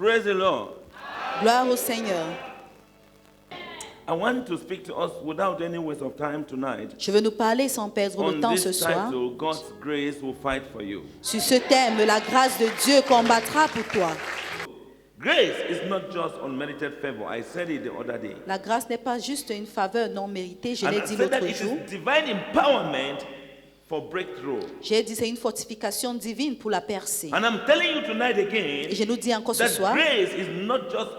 Praise the Lord. Gloire au Seigneur. I want to speak to us without any waste of time tonight. Je veux nous parler sans perdre le On temps ce this soir title, God's grace will fight for you. sur ce thème, la grâce de Dieu combattra pour toi. Grace is not just unmerited favor. I said it the other day. La grâce n'est pas juste une faveur non méritée, je And l'ai I dit said that l'autre it jour. is divine empowerment for breakthrough. J'ai dit c'est une fortification divine pour la percée. And I'm telling you tonight Et again je nous dis encore ce that soir grace is not just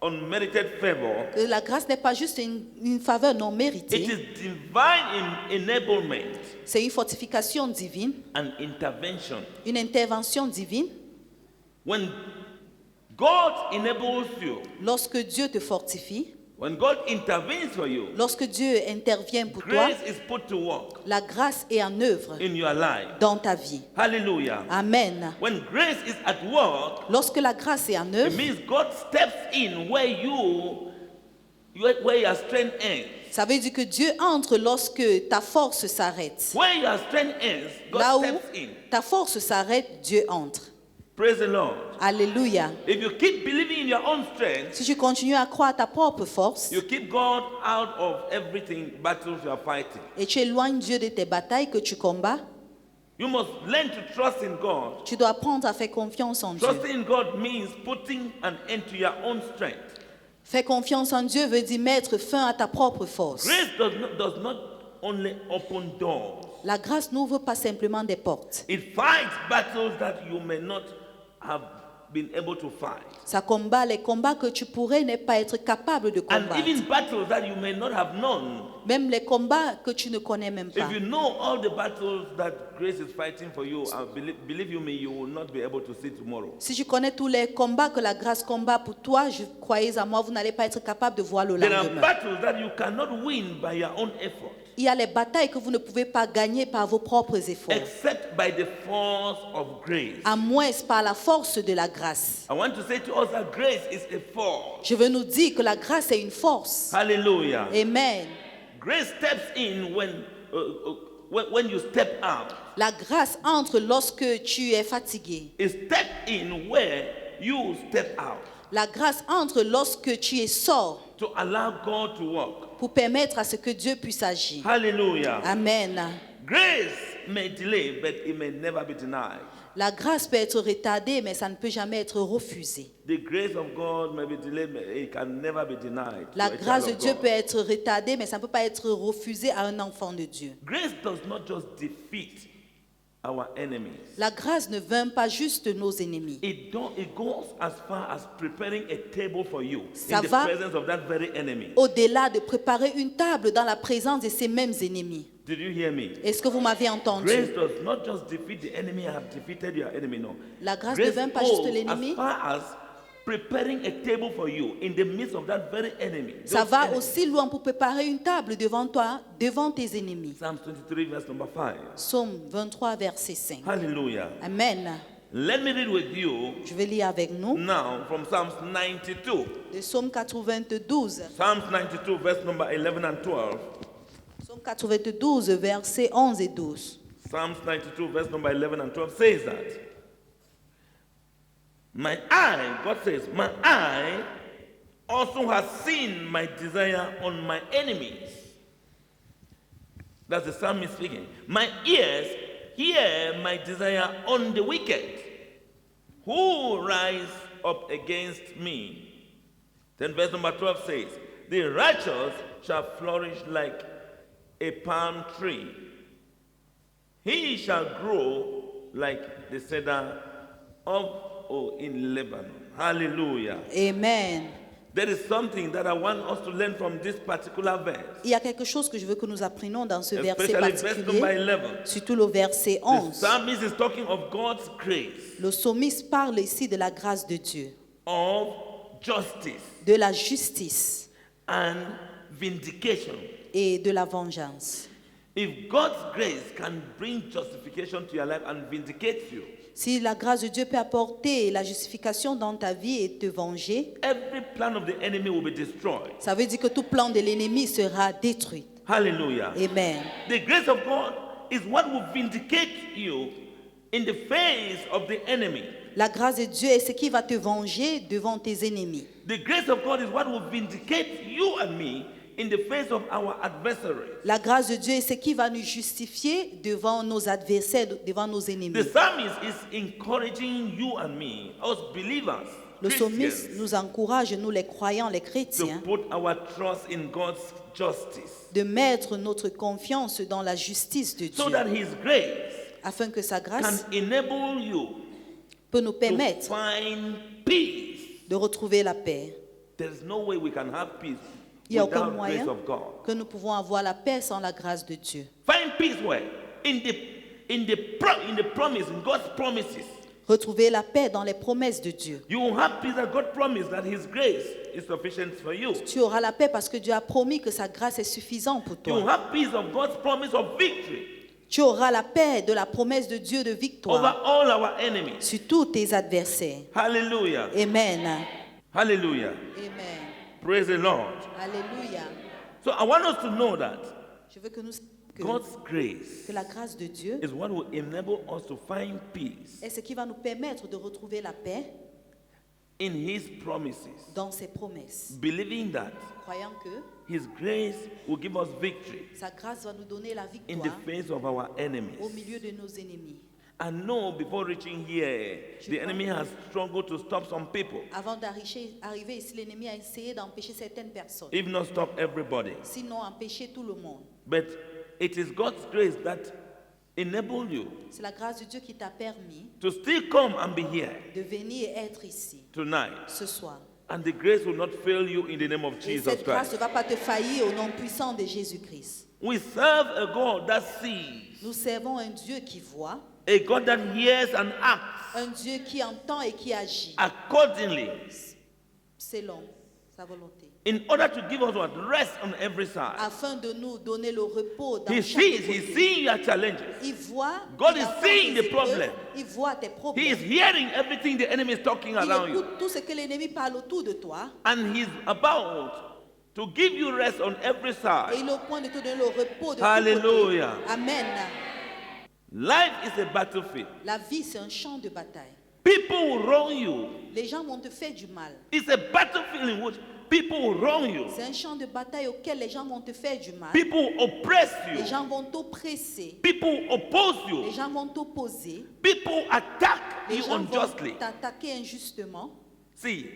unmerited favor. que la grâce n'est pas juste une faveur non It méritée, is divine enablement c'est une fortification divine, and intervention. une intervention divine. When God enables you, Lorsque Dieu te fortifie, when God intervenes for you, lorsque Dieu intervient pour toi, grace is put to work la grâce est en œuvre in your life. dans ta vie. Hallelujah. Amen. When grace is at work, Lorsque la grâce est en it œuvre, means God steps in where your strength ends. ça veut dire que Dieu entre lorsque ta force s'arrête. Where your strength ends, Là God où steps in. ta force s'arrête, Dieu entre. Praise the Lord. Alléluia. If you keep believing in your own strength, Si tu continues à croire à ta propre force you keep God out of everything battles you are fighting. et tu éloignes Dieu de tes batailles que tu combats, You must learn to trust in God. tu dois apprendre à faire confiance en Dieu. Trusting in God means putting an end to your own strength. Faire confiance en Dieu veut dire mettre fin à ta propre force. Grace does not only open doors. La grâce n'ouvre pas simplement des portes. It fights battles that you may not have been able to fight. Ça combat les combats que tu pourrais ne pas être capable de And combattre. even battles that you may not have known. Même les combats que tu ne connais même pas. If you know all the battles that grace is fighting for you, believe you me, you will not be able to see tomorrow. Si tu connais tous les combats que la grâce combat pour toi, croyez à moi, vous n'allez pas être capable de voir le There are lendemain. battles that you cannot win by your own effort, Il y a les batailles que vous ne pouvez pas gagner par vos propres efforts, except by the force of grace. à moins par la force de la grâce. I want to say to us that grace is a force. Je veux nous dire que la grâce est une force. Hallelujah. Amen. Grace steps in when you step up. La grâce entre lorsque tu es fatigué. It steps in where you step out La grâce entre lorsque tu es sort to allow God to work. pour permettre à ce que Dieu puisse agir. Hallelujah. Amen. Grace may delay, but it may never be denied. La grâce peut être retardée, mais ça ne peut jamais être refusé. The grace of God may be delayed, but it can never be denied. La to a grâce de child of Dieu God. peut être retardée, mais ça ne peut pas être refusé à un enfant de Dieu. Grace does not just defeat our enemies. La grâce ne vainc pas juste nos ennemis. It goes as far as preparing a table for you Ça in the va presence of that very enemy. Au-delà de préparer une table dans la présence de ces mêmes ennemis. Did you hear me? Est-ce que vous m'avez entendu? Grace does not just defeat the enemy. I have defeated your enemy. No. La grâce ne Grace vainc pas juste goes l'ennemi. as far as preparing a table for you in the midst of that very enemy. Ça Those va enemies. aussi loin pour préparer une table devant toi, devant tes ennemis. Psalm 23 verse number 5. Psaume 23, verset 5. Hallelujah. Amen. Let me read with you Je vais lire avec nous now from Psalms 92. le psaume 92. Psalms 92 verse number 11 and 12. Psaume 92, versets 11 et 12. Psalms 92 verse number 11 and 12 says that. My eye, God says, my eye also has seen my desire on my enemies. That's the psalmist speaking. My ears hear my desire on the wicked, who rise up against me. Then verse number 12 says, the righteous shall flourish like a palm tree. He shall grow like the cedar in Lebanon. Hallelujah. Amen. There is something that I want us to learn from this particular verse. Il y a quelque chose que je veux que nous apprenions dans ce verset Especially verse number particulier, 11. surtout le verset The 11. psalmist is talking of God's grace, Le psalmiste parle ici de la grâce de Dieu, of justice, de la justice and vindication. et de la vengeance. If God's grace can bring justification to your life and vindicate you, Si la grâce de Dieu peut apporter la justification dans ta vie et te venger, every plan of the enemy will be destroyed. ça veut dire que tout plan de l'ennemi sera détruit. Hallelujah. Amen. The grace of God is what will vindicate you in the face of the enemy. La grâce de Dieu est ce qui va te venger devant tes ennemis. The grace of God is what will vindicate you and me in the face of our adversaries. La grâce de Dieu est ce qui va nous justifier devant nos adversaires, devant nos The ennemis. psalmist is encouraging you and me, us believers, Le psalmiste Christians, nous encourage, nous les croyants, les to chrétiens, put our trust in God's justice, de mettre notre confiance dans la justice de so Dieu, that His grace afin que sa can grâce enable you peut nous to permettre find peace. de retrouver la paix. There's no way we can have peace Il n'y a aucun without moyen grace of God. que nous pouvons avoir la paix sans la grâce de Dieu. Find peace where? In the promise, in God's promises. Retrouver la paix dans les promesses de Dieu. You will have peace that God promised that His grace is sufficient for you. Tu auras la paix parce que Dieu a promis que sa grâce est suffisante pour You will toi. have peace of God's promise of victory Tu auras la paix de la promesse de Dieu de over victoire all our enemies. sur tous tes adversaires. Hallelujah. Amen. Hallelujah. Amen. Praise the Lord. Alléluia. So I want us to know that Je veux que nous God's grace que la grâce de Dieu is what will enable us to find peace est ce qui va nous permettre de retrouver la paix in His promises, dans ses promesses. believing that Croyant que His grace will give us victory sa grâce va nous donner la in the victoire face of our enemies. au milieu de nos ennemis. I know before reaching here, the enemy has struggled to stop some people, Avant d'arriver ici, l'ennemi a essayé d'empêcher certaines personnes, if not stop everybody. sinon empêcher tout le monde. But it is God's grace that enabled you C'est la grâce de Dieu qui t'a permis to still come and be here de venir et être ici tonight. ce soir. And the grace will not fail you in the name of Et Jesus cette grâce Christ. ne va pas te faillir au nom puissant de Jésus-Christ. We serve a God that sees, Nous servons un Dieu qui voit, a God that hears and acts un Dieu qui entend et qui agit accordingly selon sa volonté, in order to give us what? Rest on every side. afin de nous donner le repos dans He chaque sees, He's côté. seeing your challenges. Il voit, God il is entend seeing tes the épreuves, problem. il voit tes He is problèmes, hearing everything the enemy is talking il around you. écoute tout ce que l'ennemi parle autour de toi, And He's about to give you rest on every et side. il est au point de te donner le repos de tous Hallelujah. côtés. Amen. Life is a battlefield. La vie, c'est un champ de bataille. People will wrong you. Les gens vont te faire du mal. It's a battlefield in which people will wrong you. C'est un champ de bataille auquel les gens vont te faire du mal. People will oppress Les you. gens vont t'oppresser. People will oppose Les you. gens vont t'opposer. People attack Les you gens unjustly. vont t'attaquer injustement. See,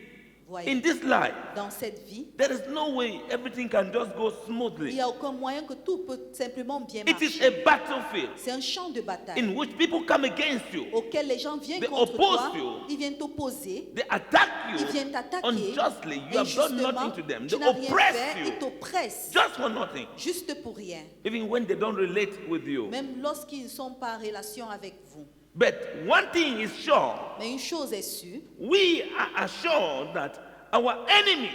Voyez, in this life, dans cette vie, there is no way everything can just go il smoothly. n'y a aucun moyen que tout peut simplement bien It is marcher. a battlefield C'est un champ de bataille in which people come against you. auquel les gens viennent They contre oppose toi. you. Ils viennent t'opposer. They attack Ils you viennent t'attaquer. unjustly. You have done Injustement, nothing to them. tu They n'as rien oppress fait. Ils you t'oppressent just for nothing. juste pour rien. Even when they don't relate with you. Même lorsqu'ils ne sont pas en relation avec vous. But one thing is sure, Mais une chose est sûre, we are assured that our enemies,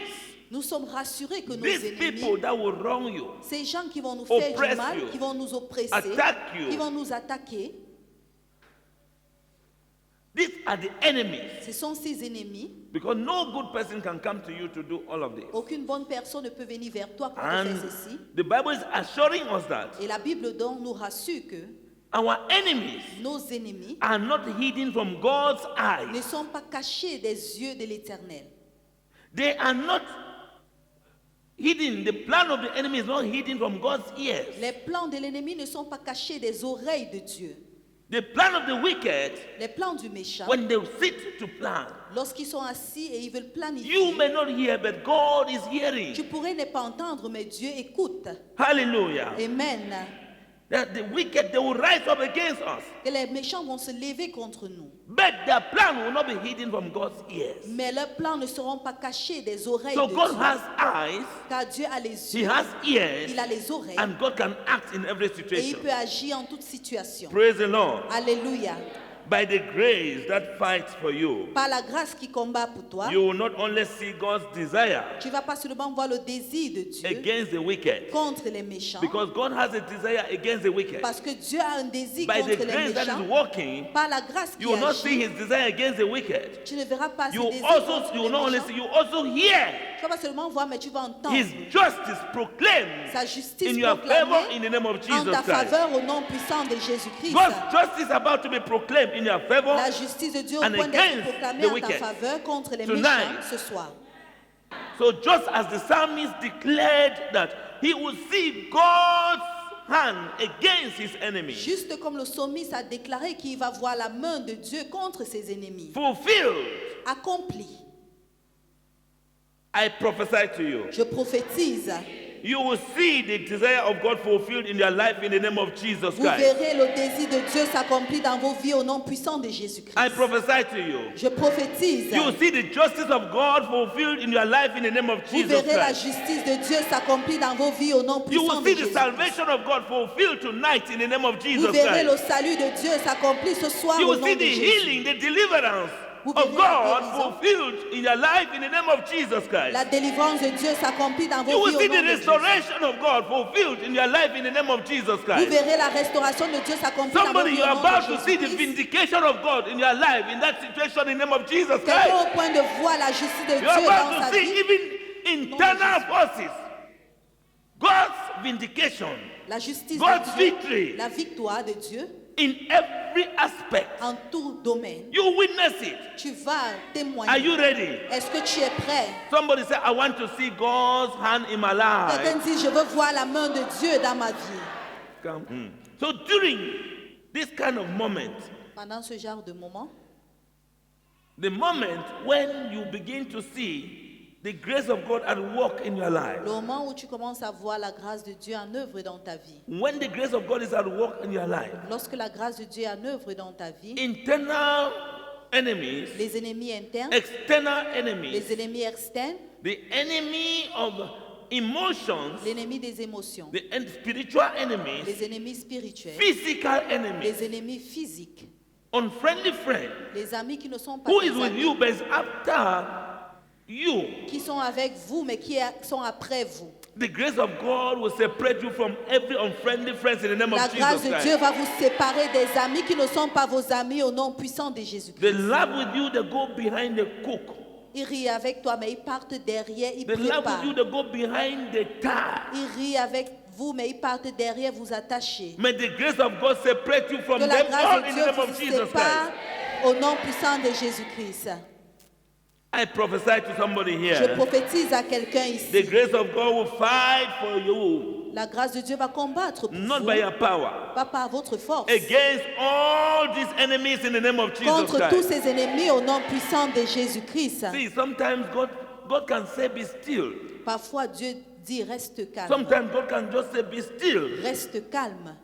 nous sommes rassurés que nos these people ennemis, that will wrong you, ces gens qui vont nous faire oppress du mal, you, qui vont nous oppresser, attack you, qui vont nous attaquer, these are the enemies. ce sont ces ennemis. Because no good person can come to you to do all of this. Aucune bonne personne ne peut venir vers toi pour te And faire ceci. the Bible is assuring us that Et la Bible donc nous rassure que our enemies nos ennemis are not hidden from God's ne eyes. sont pas cachés des yeux de l'Éternel. They are not hidden. The plan of the enemy is not hidden from God's ears. Les plans de l'ennemi ne sont pas cachés des oreilles de Dieu. The plan of the wicked, Les plans du méchant, when they sit to plan, lorsqu'ils sont assis et ils veulent planifier, you may not hear, but God is hearing. tu pourrais ne pas entendre, mais Dieu écoute. Hallelujah. Amen. That the wicked, they will rise up against us. Et les méchants vont se lever contre nous. But their plan will not be hidden from God's ears. Mais leurs plans ne seront pas cachés des oreilles So de God Dieu. has eyes, Car Dieu a les He yeux, has ears, il a les oreilles, and God can act in every et il situation. peut agir en toute situation. Praise the Lord. Alléluia. By the grace that fights for you, Par la grâce qui combat pour toi, you will not only see God's desire tu ne vas pas seulement voir le désir de Dieu against the wicked, contre les méchants, because God has a desire against the wicked. parce que Dieu a un désir By the contre les grace that is méchants. working, Par la grâce qui you will not see agit, His desire against the wicked. tu ne verras pas You ses will désirs also, contre you les will not only méchants. see, you also hear Tu vas pas seulement voir, mais tu vas entendre His justice proclaimed sa justice in your favor proclamée in the name of en Jesus ta Christ. faveur au nom puissant de Jésus-Christ. God's justice is about to be proclaimed in your favor. La justice de Dieu au And point d'être against proclamée the en ta wicked. faveur contre les Tonight. méchants ce soir. So just as the psalmist declared that he would see God's hand against his enemies, Juste comme le psalmiste a déclaré qu'il va voir la main de Dieu contre ses ennemis. fulfilled, Accompli. I prophesy to you. Je prophétise. You will see the desire of God fulfilled in your life in the name of Jesus Vous Christ. verrez le désir de Dieu s'accomplir dans vos vies au nom puissant de I Jésus-Christ. prophesy to you. Je prophétise. You will see the justice of God fulfilled in your life in the name of Vous Jesus verrez la Christ. justice de Dieu s'accomplir dans vos vies au nom You puissant will de see the Jésus. salvation of God fulfilled tonight in the name of Vous Jesus verrez le Christ. salut de Dieu s'accomplir ce soir You au will nom see de the Jésus. healing, the deliverance Vous of verrez la God guérison. fulfilled in your life in the name of Jesus Christ. La délivrance de Dieu s'accomplit dans You vos vies will au see nom the de Jésus. restoration of God fulfilled in your life in the name of Jesus Vous Christ. verrez la restauration de Dieu s'accomplir dans vos Somebody, vies you au are nom about de to see the Jésus. vindication of God in your life in that situation in the name of Jesus Quelqu'un Christ. au point de voir la justice de You are Dieu dans about sa to see vie. even internal forces. God's vindication La justice God's de Dieu. victory. La victoire de Dieu in every aspect. en tout domaine. You witness it. Tu vas témoigner. Are you ready? Est-ce que tu es prêt? Somebody say, I want to see God's hand in my Quelqu'un life. dit, je veux voir la main de Dieu dans ma vie. Come. So during this kind of moment, Pendant ce genre de moment, the moment when you begin to see the grace of God at work in your life, le moment où tu commences à voir la grâce de Dieu en œuvre dans ta vie, when the grace of God is at work in your life, lorsque la grâce de Dieu est en œuvre dans ta vie, internal enemies, les ennemis internes, external les enemies, ennemis externes, the enemy of emotions, l'ennemi des émotions, the spiritual enemies, les ennemis spirituels, physical enemies, les ennemis physiques, unfriendly friends, les amis qui ne sont pas who tes is with amis, you but is after you. qui sont avec vous mais qui sont après vous. The grace of God will separate you from every unfriendly friends in the name La of grâce Jesus de Dieu Christ. va vous séparer des amis qui ne sont pas vos amis au nom puissant de Jésus-Christ. They laugh with you, they go behind the cook. Ils rient avec toi mais ils partent derrière, ils They laugh préparent. with you, they go behind the tie. Ils rient avec vous mais ils partent derrière vous attacher. May the grace of God separate you from Que la them all grâce de in Dieu the name vous of Jesus sépare Christ. au nom puissant de Jésus-Christ. I prophesy to somebody Je here. prophétise à quelqu'un The ici. grace of God will fight for you, La grâce de Dieu va combattre pour not vous, by your power, pas par votre force, against all these enemies in the name of Jesus contre tous Christ. ces ennemis au nom puissant de Jésus-Christ. See, sometimes God can say, be still. Parfois Dieu dit reste calme, Sometimes God can just say, be still. reste calme.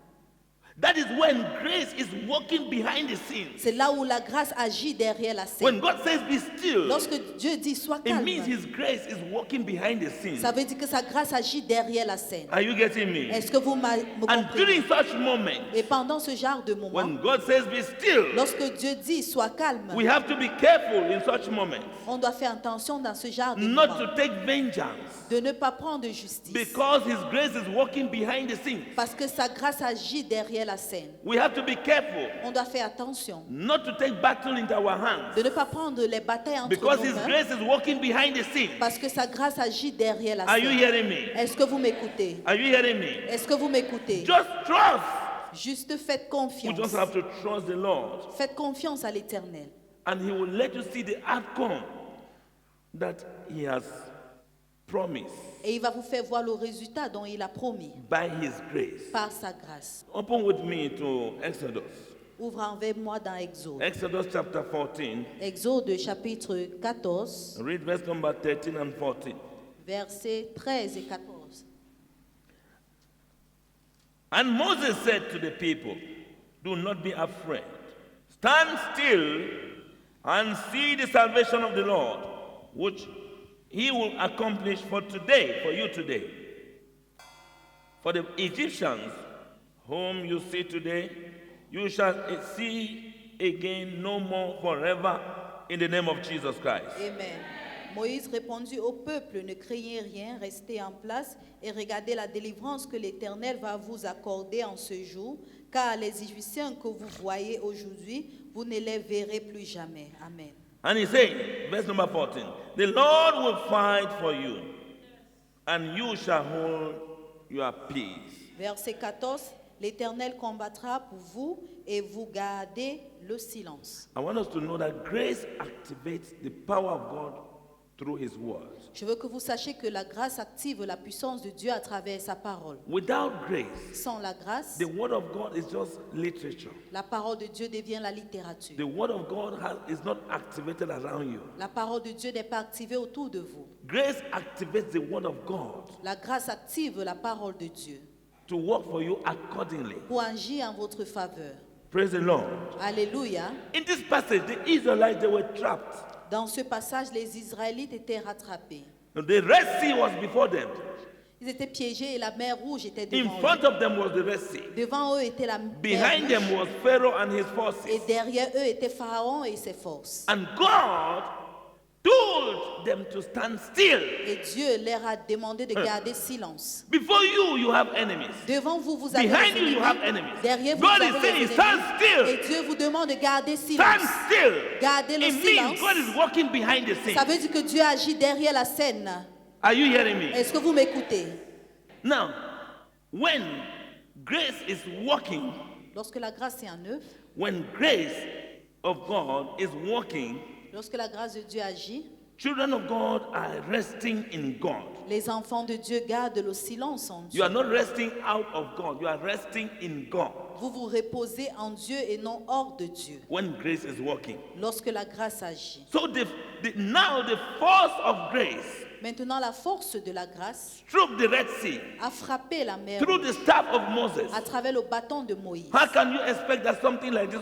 That is when grace is working behind the scenes. C'est là où la grâce agit derrière la When scène. God says, be still, Lorsque Dieu dit sois it means calme, His grace is working behind the scenes. ça veut dire que sa grâce agit derrière la scène. Are you getting me? Est-ce que vous me And comprenez? during such moments, Et pendant ce genre de moment, when God says, be still, lorsque Dieu dit sois calme, we have to be careful in such moments on doit faire attention dans ce genre de not moment, to take vengeance de ne pas prendre justice, because His grace is working behind the scenes. parce que sa grâce agit derrière la scène. We have to be careful On doit faire attention not to take battle into our hands de ne pas prendre les batailles entre because nos His mains, grace is working behind the scenes. parce que sa grâce agit derrière la Are you scène. hearing me? Est-ce que vous m'écoutez? Are you hearing me? Est-ce que vous m'écoutez? Just trust. Juste faites We confiance. just have to trust the Lord, Faites confiance à l'Éternel. and He will let you see the outcome that He has promised Et il va vous faire voir le résultat dont il a promis by His grace. par sa grâce. Open with me to Exodus. Ouvre avec moi dans Exode. Exodus chapter 14. Exode chapitre 14, Read verse number 13 and 14. versets 13 et 14. And Moses said to the people, do not be afraid. Stand still and see the salvation of the Lord, which He will accomplish for you today. For the Egyptians whom you see today, you shall see again no more forever in the name of Jesus Christ. Amen. Moïse répondit au peuple, ne craignez rien, restez en place et regardez la délivrance que l'Éternel va vous accorder en ce jour, car les Égyptiens que vous voyez aujourd'hui, vous ne les verrez plus jamais. Amen. And he said, verse number 14, the Lord will fight for you, and you shall hold your peace. Verset 14. L'Éternel combattra pour vous et vous gardez le silence. I want us to know that grace activates the power of God through His word. Je veux que vous sachiez que la grâce active la puissance de Dieu à travers sa parole. Without grace, Sans la grâce, the word of God is just literature. la parole de Dieu devient la littérature. The word of God is not activated around you. La parole de Dieu n'est pas activée autour de vous. Grace activates the word of God La grâce active la parole de Dieu to work for you accordingly. pour agir en votre faveur. Praise the Lord. Alléluia. In this passage, the Israelites, they were trapped. Dans ce passage, les Israélites étaient rattrapés. The Red Sea was before them. Ils étaient piégés et la mer Rouge était In devant front eux. of them was the Red Sea. Devant eux était la mer Behind them Rouge. was Pharaoh and his Et forces. derrière eux était Pharaon et ses forces. And God told them to stand still. Et Dieu leur a demandé de garder silence. Before you, you have enemies. Devant vous, vous avez Behind des you, you have ennemis. enemies. Derrière vous, God vous is avez saying, des stand ennemis. still. Et Dieu vous demande de garder Stand silence. still. Gardez le It silence. means God is walking behind the scene. Ça veut dire que Dieu agit derrière la scène. Are you hearing me? Est-ce que vous m'écoutez? Now, when grace is working, Lorsque la grâce est en œuvre, when grace of God is working, lorsque la grâce de Dieu agit, children of God are resting in God. les enfants de Dieu gardent le silence en You Dieu. are not resting out of God, you are resting in God Vous vous reposez en Dieu et non hors de Dieu. when grace is working. Lorsque la grâce agit. So now the force of grace Maintenant, la force de la grâce struck the Red Sea a frappé la mer through the staff of Moses. à travers le bâton de Moïse. How can you expect that something like this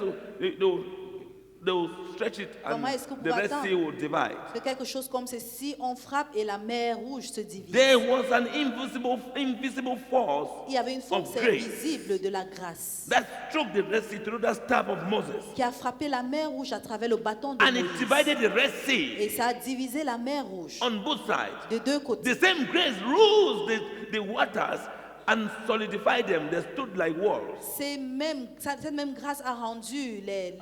they will stretch it and Comment est-ce que vous the Red attendre? Sea will divide? C'est quelque chose comme ceci, on frappe et la mer Rouge se divise. There was an invisible force Il y avait une of force grace invisible de la grâce that struck the Red Sea through the staff of Moses. qui a frappé la mer Rouge à travers le bâton de And it Moïse. divided the Red Sea Et ça a divisé la mer Rouge on both sides. de deux côtés. The same grace rules the waters and solidified them. They stood like walls. Cette même grâce a rendu les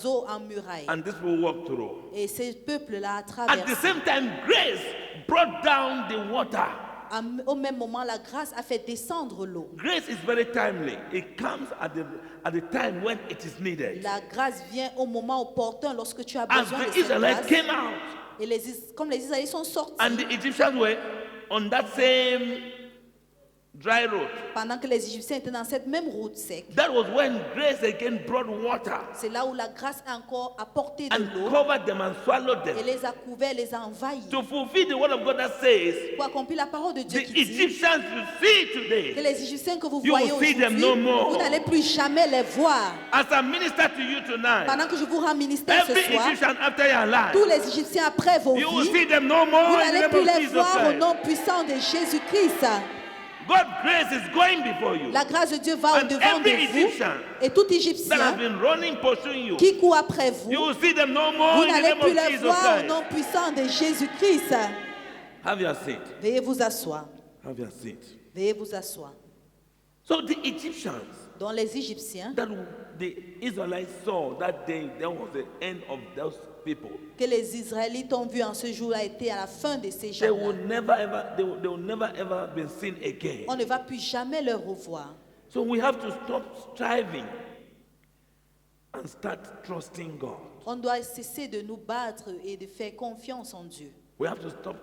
eaux en muraille. And this will walk through. Et ces peuples-là a At the traversé. same time, grace brought down the water. Au même moment, la grâce a fait descendre l'eau. Grace is very timely. It comes at the time when it is needed. La grâce vient au moment opportun lorsque tu as As besoin de the cette Israelites grâce. came out, Et comme les Israélites sont sortis, and the Egyptians were on that same dry road, pendant que les Égyptiens étaient dans cette même route sec, that was when grace again brought water c'est là où la grâce a encore apporté de and l'eau covered them and swallowed et them. les a couverts, les a envahis. To fulfill the word of God that says, Pour accomplir la parole de Dieu the qui dit Egyptians you see que today, les Égyptiens que vous You voyez will see them aujourd'hui, no more. vous n'allez plus jamais les voir. as I minister to you tonight, Pendant que je vous rends ministère ce every soir, Egyptian after your life, tous les Égyptiens après vos you will vies, see them no vous more in n'allez the plus name of les Jesus voir au Christ. nom puissant de Jésus-Christ. God's grace is going before you. La grâce de Dieu va And au-devant de every vous. Egyptian Et tout That has Égyptien been running, pursuing you. qui court après vous, You will see them no more vous in the n'allez name plus of les Jesus voir au Christ. nom puissant de Jésus-Christ. Have your seat. Veuillez vous asseoir. Have your seat. Veuillez vous asseoir. So the Egyptians Dans les Égyptiens, that the Israelites saw that day, that was the end of those people. que les Israélites ont vu en ce jour-là été à la fin de ces They gens-là. will never ever, they will never ever be seen again. On ne va plus jamais les revoir. So we have to stop striving and start trusting God. On doit cesser de nous battre et de faire confiance en Dieu. We have to stop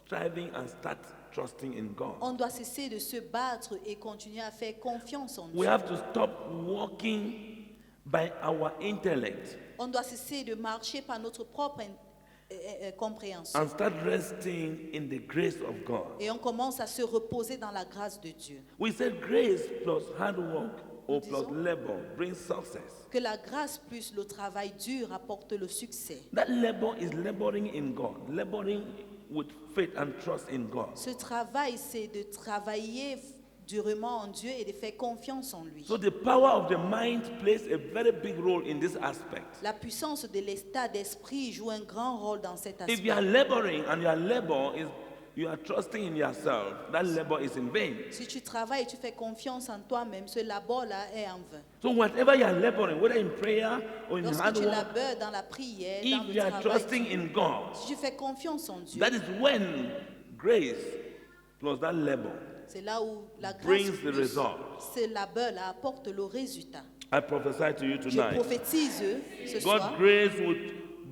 striving and start trusting in God. On doit cesser de se battre et continuer à faire confiance en We Dieu. have to stop walking by our intellect On doit cesser de marcher par notre propre compréhension. and start resting in the grace of God. Et on commence à se reposer dans la grâce de Dieu. We said grace plus hard work or plus Disons. labor brings success. Que la grâce plus le travail dur apporte le succès. That labor is laboring in God, laboring with faith and trust in God. Ce travail, c'est de travailler durement en Dieu et de faire confiance en lui. So the power of the mind plays a very big role in this aspect. La puissance de l'état d'esprit joue un grand rôle dans cet If aspect. you are laboring and your labor is you are trusting in yourself, that labor is in vain. Si tu travailles et tu fais confiance en toi-même, ce labor-là est en vain. So whatever you are laboring, whether in prayer or in Lorsque hard tu work, labeurs dans la prière, dans if le you are travail, trusting in God, si tu fais confiance en Dieu, that is when grace plus that labor C'est là où la grâce brings the plus result. ce labeur-là apporte le résultat. I prophesy to you Je tonight. prophétise ce soir. God's grace would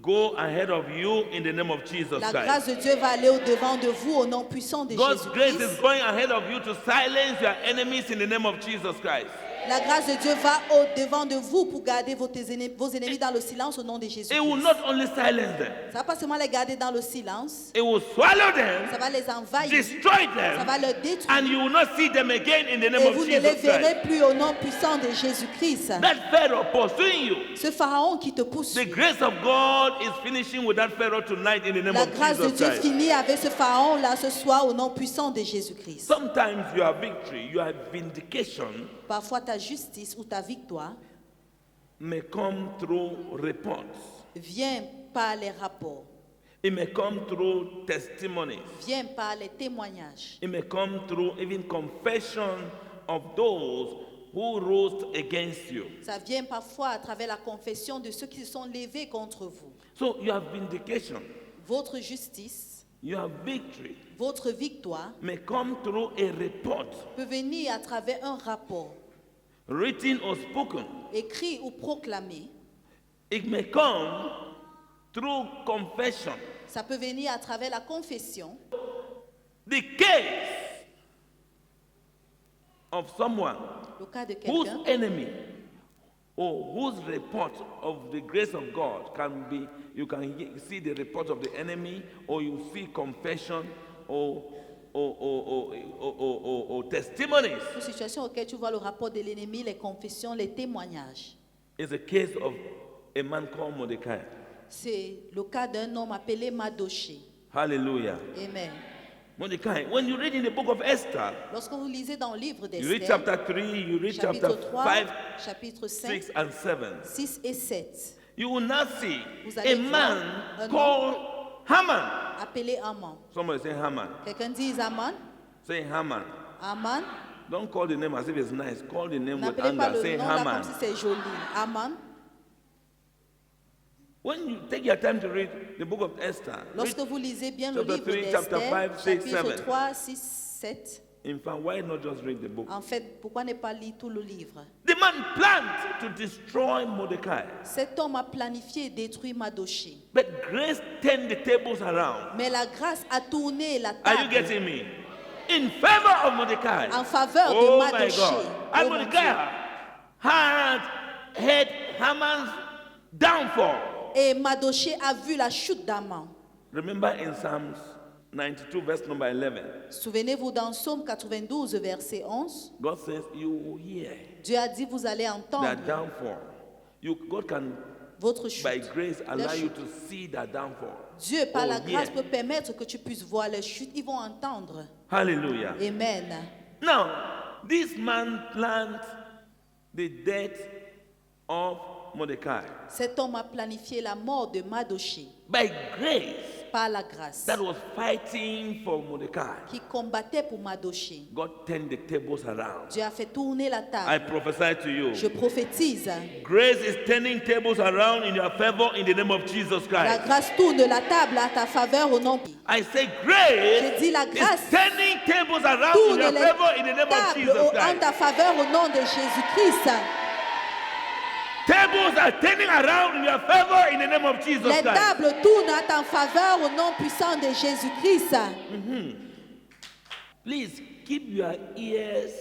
go ahead of you in the name of Jesus La Christ. grâce de Dieu va aller au-devant de vous au nom puissant de God's grace is Jésus-Christ. going ahead of you to silence your enemies in the name of Jesus Christ. La grâce de Dieu va au-devant de vous pour garder vos ennemis dans le silence au nom de Jésus. It will not only silence them, Ça va pas seulement les garder dans le silence, it will swallow them, ça va les envahir, destroy ça va them, les détruire. and you will not see them again in the name Et of vous ne les Jesus verrez Christ. plus au nom puissant de Jésus-Christ. That Pharaoh pursuing you, Ce pharaon qui te the poursuit. grace of God is finishing with that Pharaoh tonight in the name La of grâce de Jesus Dieu Christ. finit avec ce pharaon-là ce soir au nom puissant de Jésus-Christ. Sometimes your victory, your vindication Parfois ta justice ou ta victoire may come through reports. vient par les rapports, It may come through testimonies. vient par les témoignages. It may come through even confession of those who rose against you. Ça vient parfois à travers la confession de ceux qui se sont levés contre vous. So your vindication, Votre justice, your victory votre victoire may come through a report, peut venir à travers un rapport, written or spoken. écrit ou proclamé. It may come through confession. Ça peut venir à travers la confession. The case of someone Le cas de whose quelqu'un enemy or whose report of the grace of God can be, you can see the report of the enemy, or you see confession or testimonies. une situation auquel tu vois le rapport de l'ennemi, les confessions, les témoignages. It's a case of a man called Mordecai. C'est le cas d'un homme appelé Madoché. Hallelujah. Amen. Mordecai, when you read in the book of Esther, Lorsque vous lisez dans le livre you read d'Esther, chapter 3, you read chapitre chapter 3, 5, chapitre 5, 6, and 7. 6 et 7, You will not see Vous allez a voir man un homme called Haman. appelé Aman. Somebody say Haman. Quelqu'un dit Aman? Say Haman. Aman? Don't call the name as if it's nice. Call the name with N'appelez pas anger. le Say nom là Haman. comme si c'est joli. Aman. When you take your time to read the book of Esther, read, Lorsque vous lisez bien le chapter livre 3, chapter d'Esther, 5, 6, chapitre 7. 3, 6, 7, in fact, why not just read the book? en fait, pourquoi ne pas lire tout le livre? The man planned to destroy Mordecai, Cet homme a planifié et détruit Madoché. but grace turned the tables around. Mais la grâce a tourné la Are you table getting me? In favor of Mordecai. en faveur Oh de my Madoché. God. Oh And mon Mordecai Dieu. had heard Haman's downfall. Et Madoché a vu la chute d'Aman. Remember in Psalms 92, verse number 11, Souvenez-vous dans Psaume 92, verset 11, God says, you will hear Dieu a dit, vous allez their entendre downfall. God can, votre by chute. grace, Leur allow you chute. to see their downfall. Dieu, par Oh, la grâce, yeah. peut permettre que tu puisses voir les chutes. Ils vont entendre. Hallelujah. Amen. Now, this man planned the death of Mordecai. Cet homme a planifié la mort de Madoché By grace, par la grâce, that was fighting for Mordecai. qui combattait pour Madoché. God turned the tables around. Dieu a fait tourner la I table. prophesy to you. Je prophétise. Grace is turning tables around in your favor in the name of Jesus La Christ. grâce tourne la table à ta faveur au nom. I say grace Je dis la grâce is turning tables around in tourne your les favor in the name of tables Jesus en Christ. ta faveur au nom de Jésus-Christ. Tables are turning around in your favor in the name of Jesus Les Christ. tables tournent à ta faveur au nom puissant de Jésus-Christ. Please keep your ears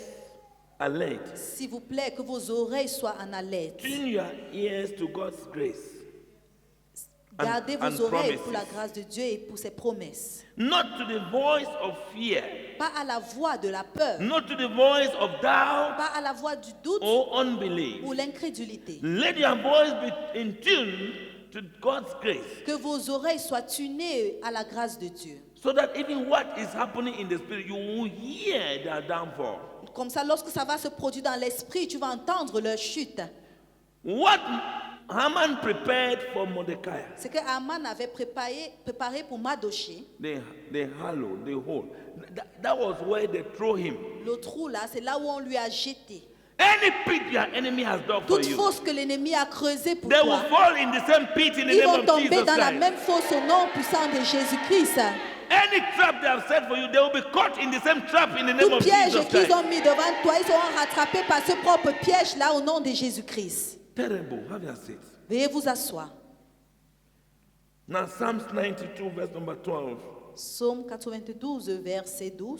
alert. S'il vous plaît, que vos oreilles soient en alerte. Tune your ears to God's grace. Gardez and vos oreilles promises. pour la grâce de Dieu et pour ses promesses. Not to the voice of fear, Pas à la voix de la peur, not to the voice of doubt pas à la voix du doute or unbelief. ou l'incrédulité. Let your voice be in tune to God's grace, Que vos oreilles soient tunées à la grâce de Dieu. so that even what is happening in the spirit, you will hear their downfall. Comme ça, lorsque ça va se produire dans l'esprit, tu vas entendre leur chute. What Haman prepared for Mordecai, Ce que Haman avait préparé pour Madoché, the hollow, the hole, that was where they throw him. le trou là, c'est là où on lui a jeté. Any pit your enemy has dug for Toute you, fosse que l'ennemi a creusée pour they will toi, fall in the same pit in the ils name vont of tomber Jesus dans la Christ. même fosse au nom puissant de Jésus-Christ. Any trap they have set for you, they will be caught in the same trap in the name Tout of piège Jesus qu'ils Christ. ont mis devant toi, ils seront rattrapés par ce propre piège-là au nom de Jésus-Christ. Terrible. Have your seat. Veuillez vous asseoir. Now, Psalms 92, verse number 12. Psaume 92, verset 12.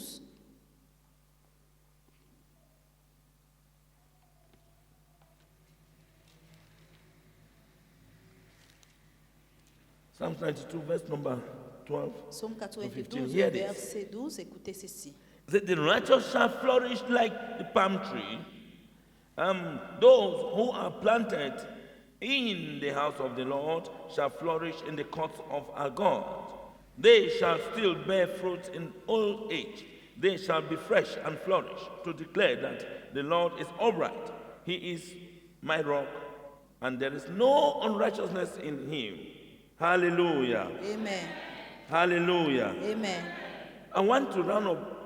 Psalms 92, verse number 12. Psaume 15, 92, hear this. verset 12. Écoutez ceci. It said, the righteous shall flourish like the palm tree. Those who are planted in the house of the Lord shall flourish in the courts of our God. They shall still bear fruit in old age. They shall be fresh and flourish, to declare that the Lord is upright. He is my rock, and there is no unrighteousness in him. Hallelujah. Amen. Hallelujah. Amen. I want to round up.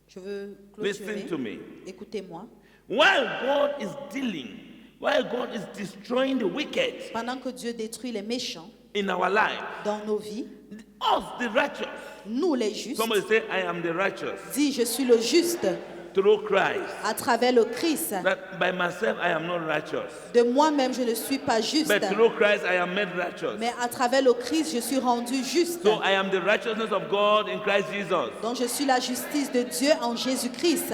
Je veux Listen clôturer. to me. Écoutez-moi. While God is dealing, while God is destroying the wicked Pendant que Dieu détruit les méchants in our life, dans nos vies, us, the righteous, nous les justes, somebody say, I am the righteous dis je suis le juste through Christ. à travers le Christ. That by myself I am not righteous, De moi-même, je ne suis pas juste. but through Christ I am made righteous. Mais à travers le Christ, je suis rendu juste. So I am the righteousness of God in Christ Jesus. Donc je suis la justice de Dieu en Jésus-Christ.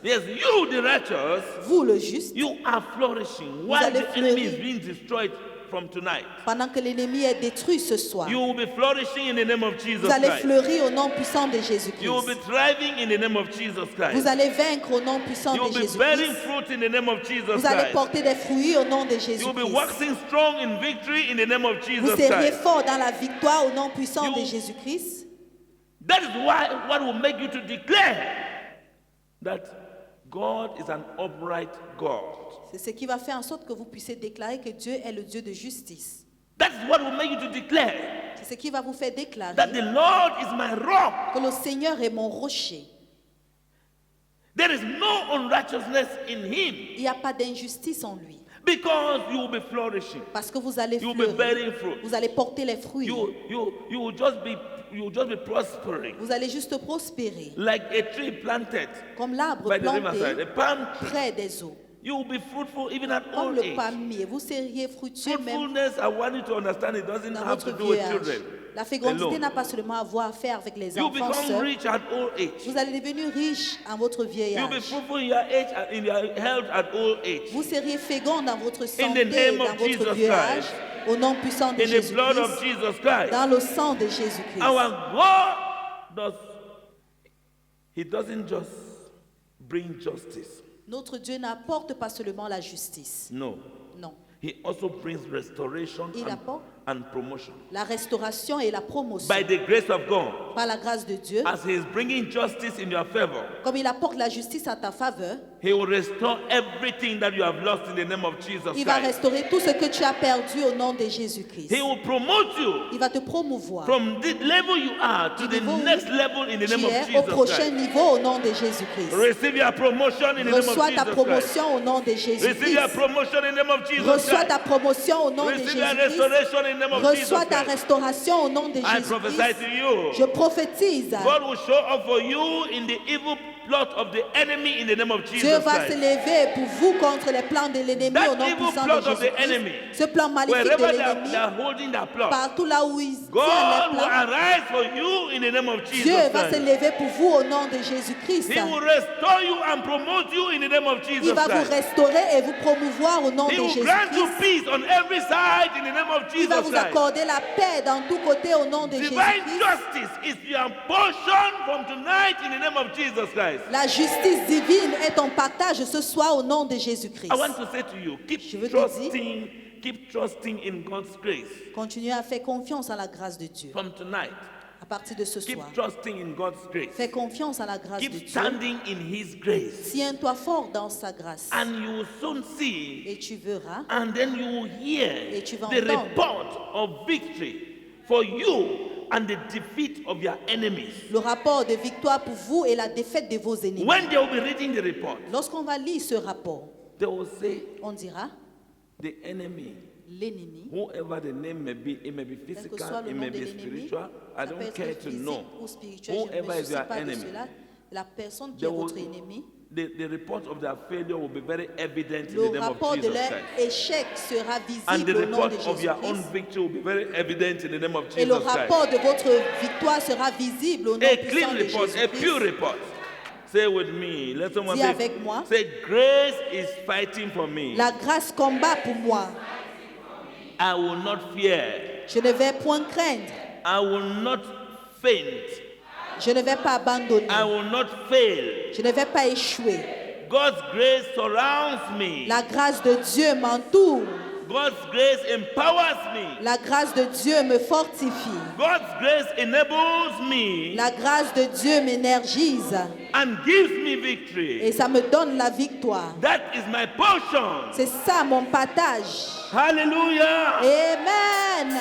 Yes, you, the righteous, Vous, le juste, you are flourishing while allez the enemy is fleurir. being destroyed from tonight. pendant que l'ennemi est détruit ce soir, You will be flourishing in the name of Jesus vous allez Christ. fleurir au nom puissant de You will be Jésus-Christ. thriving in the name of Jesus Vous Christ. allez vaincre au nom puissant You de will be bearing Jésus-Christ. fruit in the name of Jesus Vous allez Christ. porter des fruits au nom de You will be Jésus-Christ. waxing strong in victory in the name of Vous Jesus seriez Christ. fort dans la victoire au nom puissant You- de Jésus-Christ. That is why what will make you to declare that God is an upright God. C'est ce qui va faire en sorte que vous puissiez déclarer que Dieu est le Dieu de justice. That's what will make you to declare C'est ce qui va vous faire déclarer that the Lord is my rock. que le Seigneur est mon rocher. There is no unrighteousness in him Il n'y a pas d'injustice en lui. because you will be flourishing. Parce que vous allez You will be fleurir. bearing fruit. Vous allez porter les fruits. You will just be prospering Vous allez juste prospérer. like a tree planted Comme l'arbre by the riverside, planté a palm tree. près des eaux. You will be fruitful even at Comme old le age. palmier. Vous seriez fructueux même Fruitfulness, I want you to understand, it doesn't dans have to votre do with vieux âge. children La fécondité alone. n'a pas seulement à voir à faire avec les You enfants become seuls. rich at old age. Vous allez devenir riche à votre vieil You'll be âge. fruitful in your age, in your health at old age. Vous seriez fécond dans votre the santé, name dans of votre Jesus vieux âge, Christ. au nom puissant de In the blood of Jésus-Christ, Jesus Christ. dans le sang de Jésus-Christ. Our God He doesn't just bring justice. Notre Dieu n'apporte pas seulement la justice. No. Non. He also brings restoration Il apporte and promotion. la restauration et la promotion By the grace of God, par la grâce de Dieu. as He is bringing justice in your favor, Comme il apporte la justice à ta faveur, He will restore everything that you have lost in the name of Jesus il va Christ. restaurer tout ce que tu as perdu au nom de Jésus-Christ. He will promote you Il va te promouvoir. from the level you are to Du the niveau où next level in the Tu name of es au Jesus prochain Christ. niveau au nom de Jésus-Christ. Receive your promotion in the name of Reçois ta Jesus Christ. promotion au nom de Receive your Jésus-Christ. promotion in the name of Jesus Reçois Christ. ta promotion au nom de Receive your Jésus-Christ. restoration in the name of Jesus Reçois ta Christ. restauration au nom de I prophesy Jésus-Christ. to you. Je prophétise. God will show up for you in the evil plot of the enemy in the name of Dieu Jesus va se Christ. lever pour vous contre les plans de l'ennemi That au nom evil puissant plot de of the enemy, Jésus-Christ. Ce plan maléfique de Wherever they l'ennemi, are holding that plot, partout là où ils tiennent God les will plans, arise for you in the name of Jesus Dieu va se Christ. lever pour vous au nom de Jésus-Christ. He will restore you and promote you in the name of Il Jesus va vous Christ. restaurer et vous promouvoir au nom He de will grant you Jésus-Christ. peace on every side in the name of Il va Jesus vous Christ. accorder la paix dans tous côtés au nom de Divine Jésus-Christ. justice is your portion from tonight in the name of Jesus Christ. La justice divine est ton partage ce soir au nom de Jésus-Christ. I want to say to you, Je veux te dire, keep trusting in God's grace continuez à faire confiance à la grâce de Dieu. from tonight. À partir de ce Keep soir, trusting in God's grace. fais confiance à la grâce de Keep Dieu. standing in His grace. Tiens-toi fort dans sa grâce. And you will soon see, Et tu verras, and then you will hear Et tu vas the entendre. report of victory for you and the defeat of your enemies. le rapport de victoire pour vous et la défaite de vos ennemis. When they will be reading the report, Lorsqu'on va lire ce rapport, they will say, on dira, the enemy l'ennemi, whoever the name may be, it may be quel que physical, soit le it nom may de be l'ennemi, spiritual. I ça peut don't être care to physique know. ou spirituel, je ne Whoever me is soucie your pas de enemy, cela. La personne qui they est will- votre ennemi, the report of their failure will be very evident in le the name of rapport de Jesus leur Christ. échec sera And the visible au nom report de of your own Jésus-Christ. victory will be very evident in the name of Et le Jesus rapport Christ. de votre victoire sera visible au nom A puissant clean de report, a pure Jésus-Christ. report. Say with me. Let someone Dis say, avec moi. say, grace is fighting for me. La grâce combat pour moi. I will not fear. Je ne vais point craindre. I will not faint. Je ne vais pas abandonner. I will not fail. Je ne vais pas échouer. God's grace surrounds me. La grâce de Dieu m'entoure. God's grace empowers me. La grâce de Dieu me fortifie. God's grace enables me La grâce de Dieu m'énergise. and gives me victory. Et ça me donne la victoire. That is my portion. C'est ça mon partage. Hallelujah. Amen.